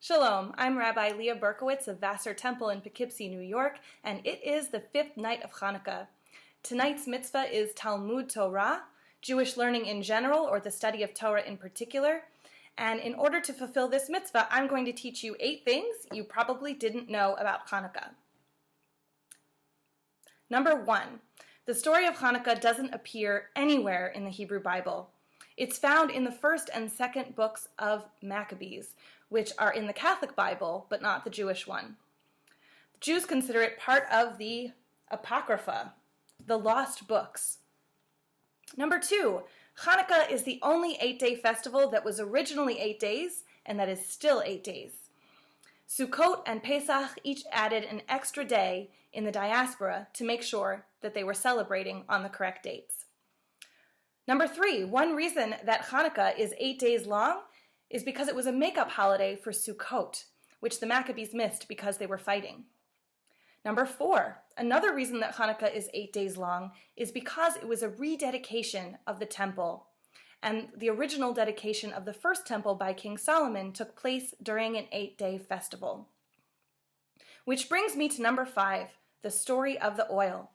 Shalom, I'm Rabbi Leah Berkowitz of Vassar Temple in Poughkeepsie, New York, and it is the 5th night of Chanukah. Tonight's mitzvah is Talmud Torah, Jewish learning in general, or the study of Torah in particular. And in order to fulfill this mitzvah, I'm going to teach you 8 things you probably didn't know about Chanukah. Number 1, the story of Chanukah doesn't appear anywhere in the Hebrew Bible. It's found in the 1st and 2nd books of Maccabees, which are in the Catholic Bible, but not the Jewish one. The Jews consider it part of the Apocrypha, the lost books. Number 2, Chanukah is the only 8-day festival that was originally 8 days, and that is still 8 days. Sukkot and Pesach each added an extra day in the diaspora to make sure that they were celebrating on the correct dates. Number 3, one reason that Chanukah is 8 days long is because it was a make-up holiday for Sukkot, which the Maccabees missed because they were fighting. Number 4, another reason that Chanukah is 8 days long is because it was a rededication of the temple, and the original dedication of the first temple by King Solomon took place during an 8-day festival. Which brings me to number 5, the story of the oil.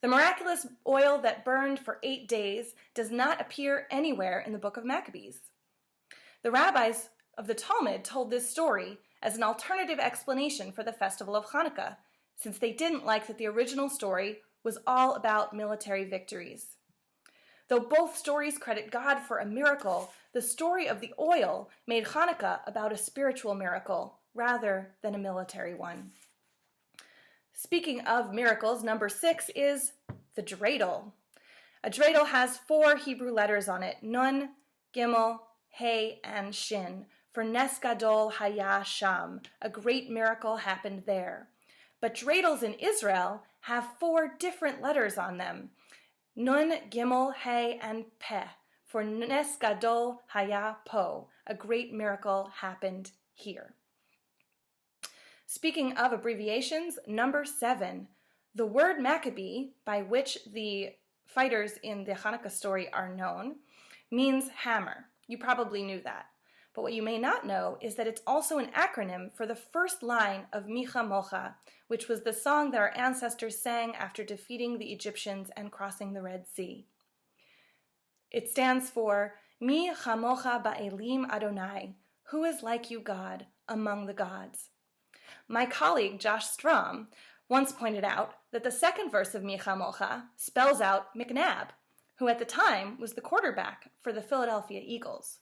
The miraculous oil that burned for 8 days does not appear anywhere in the book of Maccabees. The rabbis of the Talmud told this story as an alternative explanation for the festival of Chanukah, since they didn't like that the original story was all about military victories. Though both stories credit God for a miracle, the story of the oil made Chanukah about a spiritual miracle rather than a military one. Speaking of miracles, number 6 is the dreidel. A dreidel has 4 Hebrew letters on it, Nun, Gimel, Hey, and Shin, for Nes Gadol Haya Sham, a great miracle happened there. But dreidels in Israel have 4 different letters on them, Nun, Gimel, Hey, and Peh, for Nes Gadol Haya Po, a great miracle happened here. Speaking of abbreviations, number 7, the word Maccabee, by which the fighters in the Chanukah story are known, means hammer. You probably knew that. But what you may not know is that it's also an acronym for the first line of Mi Chamocha, which was the song that our ancestors sang after defeating the Egyptians and crossing the Red Sea. It stands for Mi Chamocha Ba'elim Adonai, who is like you, God, among the gods. My colleague Josh Strom once pointed out that the second verse of Mi Chamocha spells out McNabb, who at the time was the quarterback for the Philadelphia Eagles.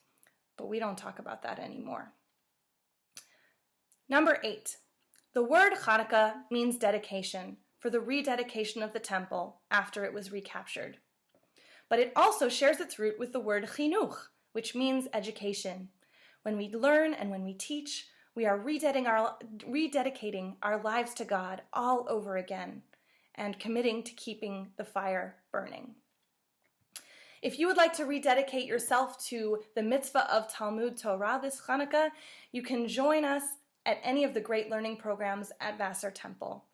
But we don't talk about that anymore. Number 8, the word Chanukah means dedication, for the rededication of the temple after it was recaptured. But it also shares its root with the word chinuch, which means education. When we learn and when we teach, we are rededicating our lives to God all over again and committing to keeping the fire burning. If you would like to rededicate yourself to the mitzvah of Talmud Torah this Chanukah, you can join us at any of the great learning programs at Vassar Temple.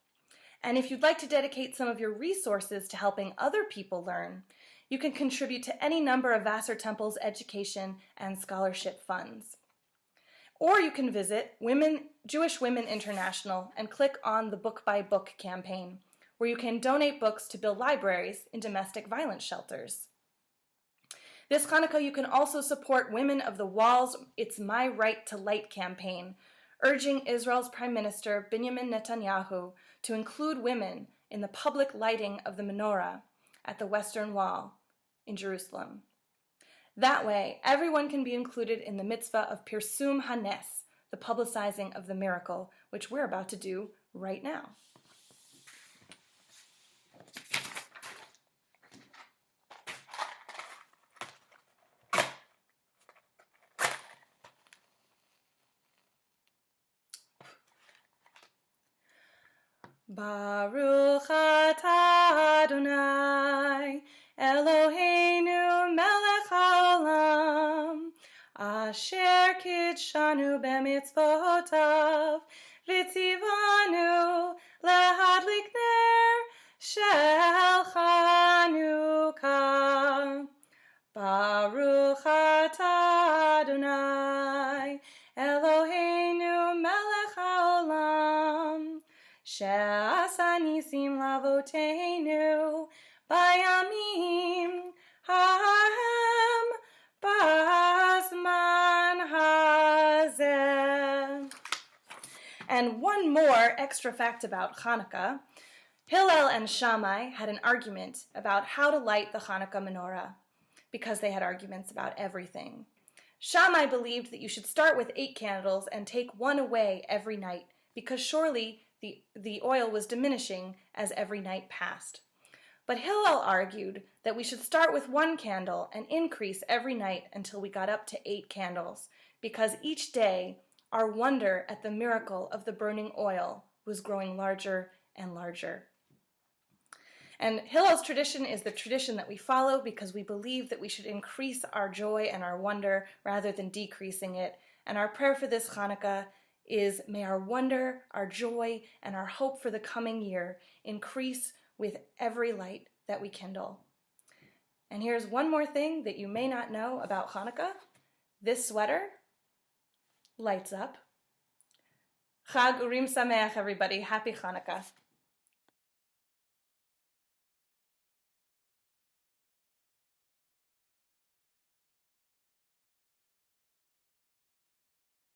And if you'd like to dedicate some of your resources to helping other people learn, you can contribute to any number of Vassar Temple's education and scholarship funds. Or you can visit Jewish Women International and click on the Book by Book campaign, where you can donate books to build libraries in domestic violence shelters. This Chanukah, you can also support Women of the Wall's It's My Right to Light campaign, urging Israel's Prime Minister Benjamin Netanyahu to include women in the public lighting of the menorah at the Western Wall in Jerusalem. That way, everyone can be included in the mitzvah of Pirsum Hanes, the publicizing of the miracle, which we're about to do right now. Baruch atah Adonai, Eloheinu melech haolam, asher kidshanu b'mitzvotav, v'tzivanu lehadlik ner shel Chanukah. Baruch atah Adonai, Eloheinu she'asa nisim lavoteinu bayamim ha'hem basman hazeh. And one more extra fact about Chanukah. Hillel and Shammai had an argument about how to light the Chanukah menorah, because they had arguments about everything. Shammai believed that you should start with 8 candles and take one away every night, because surely the oil was diminishing as every night passed. But Hillel argued that we should start with 1 candle and increase every night until we got up to 8 candles, because each day our wonder at the miracle of the burning oil was growing larger and larger. And Hillel's tradition is the tradition that we follow because we believe that we should increase our joy and our wonder rather than decreasing it. And our prayer for this Chanukah is, may our wonder, our joy, and our hope for the coming year increase with every light that we kindle. And here's one more thing that you may not know about Chanukah. This sweater lights up. Chag Urim Sameach, everybody. Happy Chanukah.